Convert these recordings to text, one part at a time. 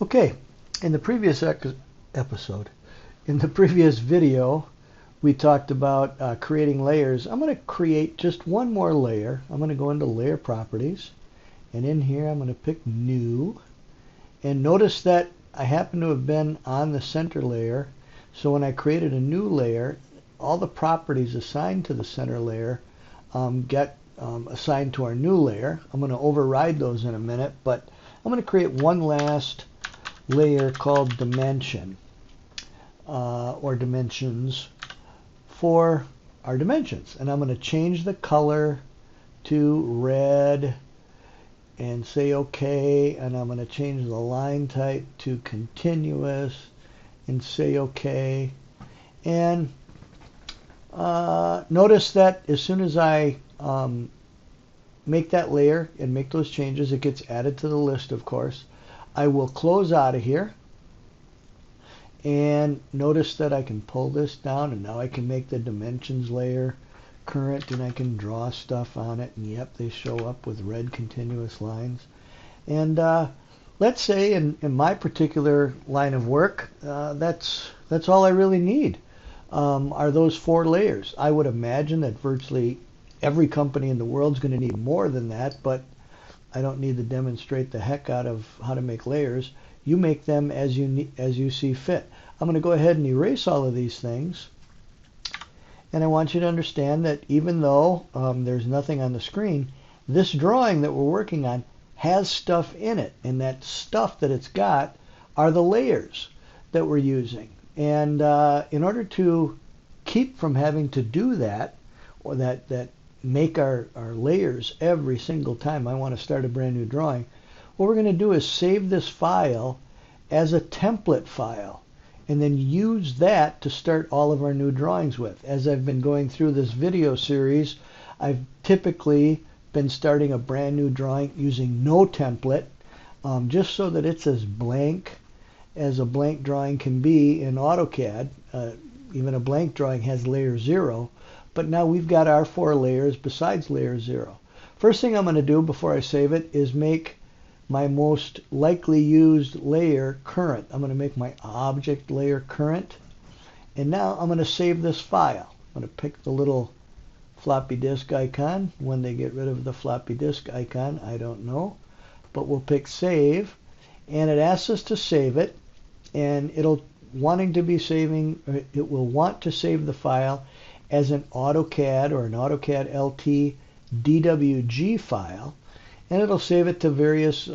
Okay, in the previous episode, in the previous video, we talked about creating layers. I'm going to create just one more layer. I'm going to go into Layer Properties, and in here I'm going to pick New. And notice that I happen to have been on the center layer, so when I created a new layer, all the properties assigned to the center layer get assigned to our new layer. I'm going to override those in a minute, but I'm going to create one last layer called Dimension or Dimensions for our dimensions. And I'm going to change the color to red and say OK, and I'm going to change the line type to continuous and say OK. And notice that as soon as I make that layer and make those changes, it gets added to the list, of course. I will close out of here, and notice that I can pull this down, and now I can make the dimensions layer current, and I can draw stuff on it, and yep, they show up with red continuous lines. And let's say in my particular line of work, that's all I really need are those 4 layers. I would imagine that virtually every company in the world is going to need more than that, but I don't need to demonstrate the heck out of how to make layers. You make them as you see fit. I'm going to go ahead and erase all of these things. And I want you to understand that even though there's nothing on the screen, this drawing that we're working on has stuff in it. And that stuff that it's got are the layers that we're using. And in order to keep from having to do that, or that make our layers every single time I want to start a brand new drawing, what we're going to do is save this file as a template file and then use that to start all of our new drawings with. As I've been going through this video series, I've typically been starting a brand new drawing using no template, just so that it's as blank as a blank drawing can be in AutoCAD. Even a blank drawing has layer 0. But now we've got our 4 layers besides layer 0. First thing I'm going to do before I save it is make my most likely used layer current. I'm going to make my object layer current. And now I'm going to save this file. I'm going to pick the little floppy disk icon. When they get rid of the floppy disk icon, I don't know. But we'll pick Save. And it asks us to save it. And it will want to save the file as an AutoCAD or an AutoCAD LT DWG file, and it'll save it to various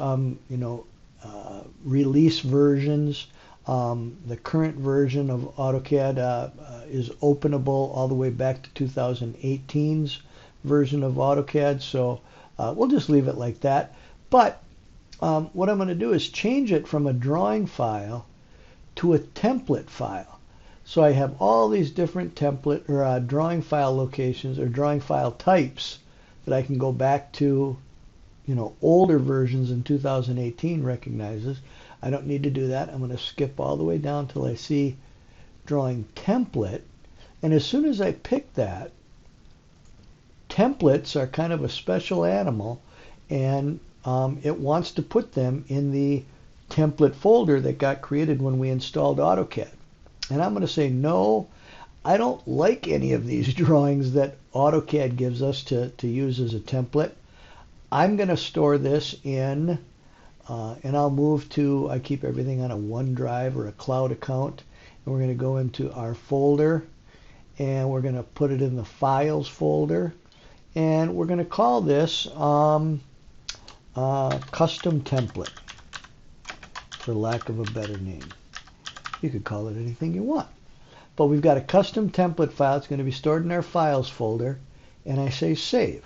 release versions. The current version of AutoCAD is openable all the way back to 2018's version of AutoCAD, so we'll just leave it like that. But what I'm going to do is change it from a drawing file to a template file. So I have all these different template or drawing file locations or drawing file types that I can go back to, older versions in 2018 recognizes. I don't need to do that. I'm going to skip all the way down till I see drawing template. And as soon as I pick that, templates are kind of a special animal, and it wants to put them in the template folder that got created when we installed AutoCAD. And I'm going to say, no, I don't like any of these drawings that AutoCAD gives us to use as a template. I'm going to store this in, and I'll move to, I keep everything on a OneDrive or a cloud account. And we're going to go into our folder, and we're going to put it in the Files folder. And we're going to call this Custom Template, for lack of a better name. You could call it anything you want. But we've got a custom template file. It's going to be stored in our Files folder. And I say Save.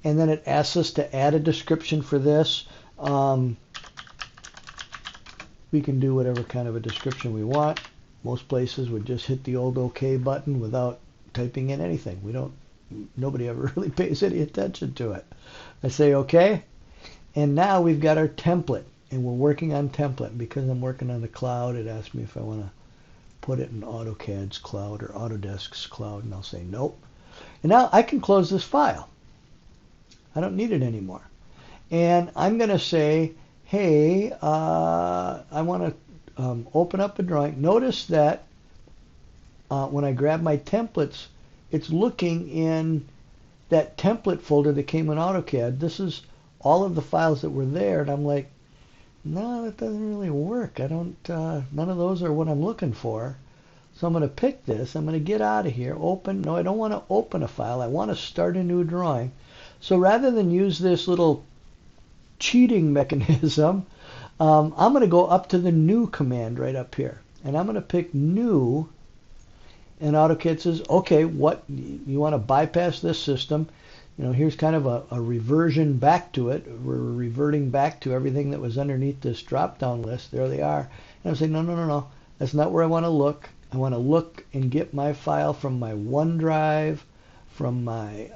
And then it asks us to add a description for this. We can do whatever kind of a description we want. Most places would just hit the old OK button without typing in anything. Nobody ever really pays any attention to it. I say OK. And now we've got our template. And we're working on template. Because I'm working on the cloud, it asks me if I want to put it in AutoCAD's cloud or Autodesk's cloud, and I'll say nope. And now I can close this file. I don't need it anymore. And I'm going to say, hey, I want to open up a drawing. Notice that when I grab my templates, it's looking in that template folder that came in AutoCAD. This is all of the files that were there, and I'm like, no, that doesn't really work. I don't, none of those are what I'm looking for. So I'm going to pick this. I'm going to get out of here. Open. No, I don't want to open a file. I want to start a new drawing. So rather than use this little cheating mechanism, I'm going to go up to the new command right up here. And I'm going to pick new. And AutoCAD says, okay, what you want to bypass this system. Here's kind of a reversion back to it. We're reverting back to everything that was underneath this drop-down list. There they are. And I'm saying, no. That's not where I want to look. I want to look and get my file from my OneDrive, from my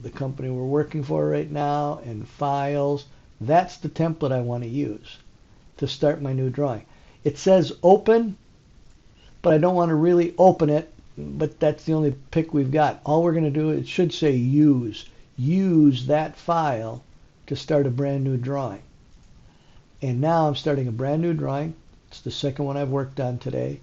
the company we're working for right now, and files. That's the template I want to use to start my new drawing. It says open, but I don't want to really open it. But that's the only pick we've got. All we're going to do, it should say use. Use that file to start a brand new drawing. And now I'm starting a brand new drawing. It's the second one I've worked on today.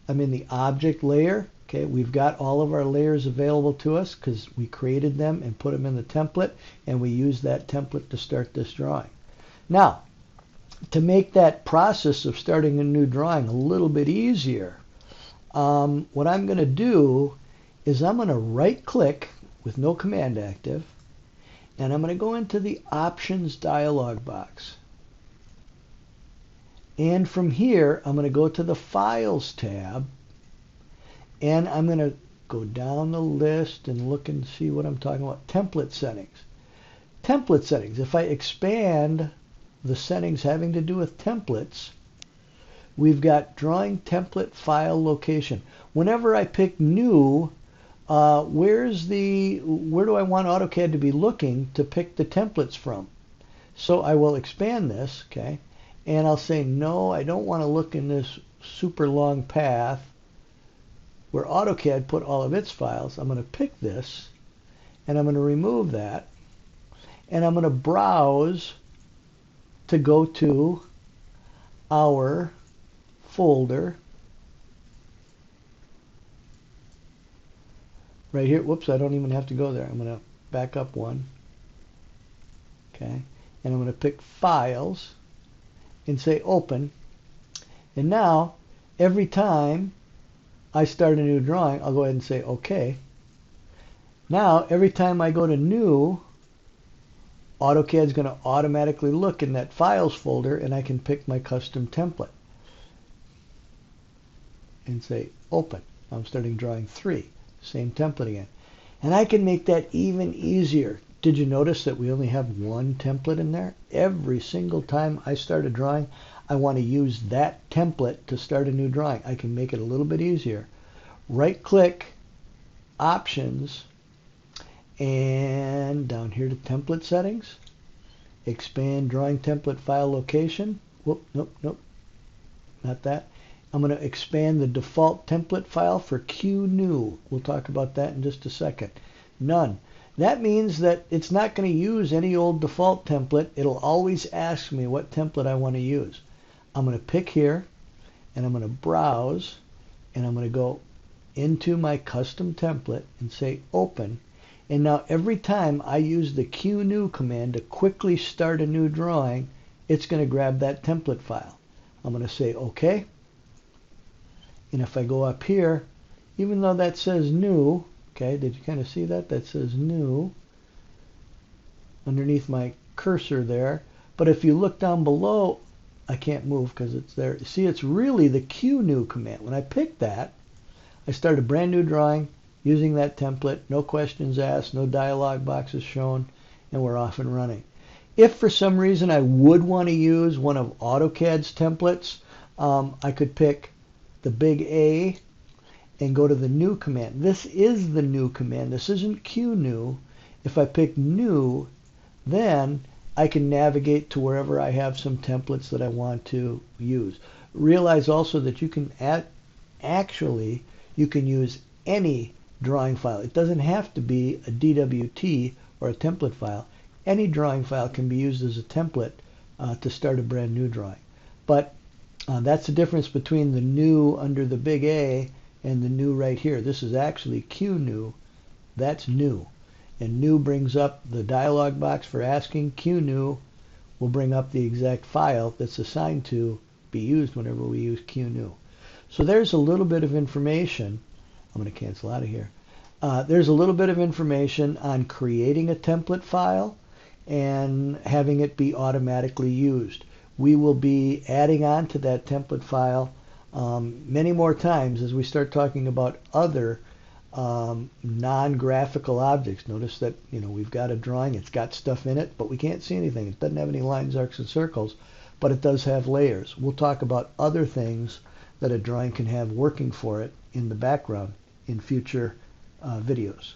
I'm in the object layer. Okay, we've got all of our layers available to us because we created them and put them in the template, and we use that template to start this drawing. Now, to make that process of starting a new drawing a little bit easier, what I'm going to do is I'm going to right click with no command active, and I'm going to go into the options dialog box. And from here, I'm going to go to the files tab, and I'm going to go down the list and look and see what I'm talking about. Template settings. Template settings. If I expand the settings having to do with templates, we've got drawing template file location. Whenever I pick new, where do I want AutoCAD to be looking to pick the templates from? So I will expand this, okay, and I'll say, no, I don't want to look in this super long path where AutoCAD put all of its files. I'm going to pick this, and I'm going to remove that, and I'm going to browse to go to our folder right here. Whoops, I don't even have to go there. I'm going to back up one. Okay, and I'm going to pick files and say open. And now every time I start a new drawing, I'll go ahead and say okay. Now every time I go to new, AutoCAD's going to automatically look in that files folder, and I can pick my custom template and say open. I'm starting drawing 3, same template again. And I can make that even easier. Did you notice that we only have one template in there? Every single time I start a drawing, I want to use that template to start a new drawing. I can make it a little bit easier. Right click, options, and down here to template settings, expand drawing template file location. Whoop, nope, not that. I'm going to expand the default template file for QNew. We'll talk about that in just a second. None. That means that it's not going to use any old default template. It'll always ask me what template I want to use. I'm going to pick here, and I'm going to browse, and I'm going to go into my custom template and say open. And now every time I use the QNew command to quickly start a new drawing, it's going to grab that template file. I'm going to say OK. And if I go up here, even though that says new, okay, did you kind of see that? That says new underneath my cursor there. But if you look down below, I can't move because it's there. See, it's really the QNew command. When I pick that, I start a brand new drawing using that template, no questions asked, no dialog boxes shown, and we're off and running. If for some reason I would want to use one of AutoCAD's templates, I could pick the big A and go to the new command. This is the new command. This isn't QNew. If I pick new, then I can navigate to wherever I have some templates that I want to use. Realize also that you can you can use any drawing file. It doesn't have to be a DWT or a template file. any drawing file can be used as a template to start a brand new drawing. But that's the difference between the new under the big A and the new right here. This is actually QNew. That's new. And new brings up the dialog box for asking. QNew will bring up the exact file that's assigned to be used whenever we use QNew. So there's a little bit of information. I'm going to cancel out of here. There's a little bit of information on creating a template file and having it be automatically used. We will be adding on to that template file many more times as we start talking about other non-graphical objects. Notice that we've got a drawing, it's got stuff in it, but we can't see anything. It doesn't have any lines, arcs, and circles, but it does have layers. We'll talk about other things that a drawing can have working for it in the background in future videos.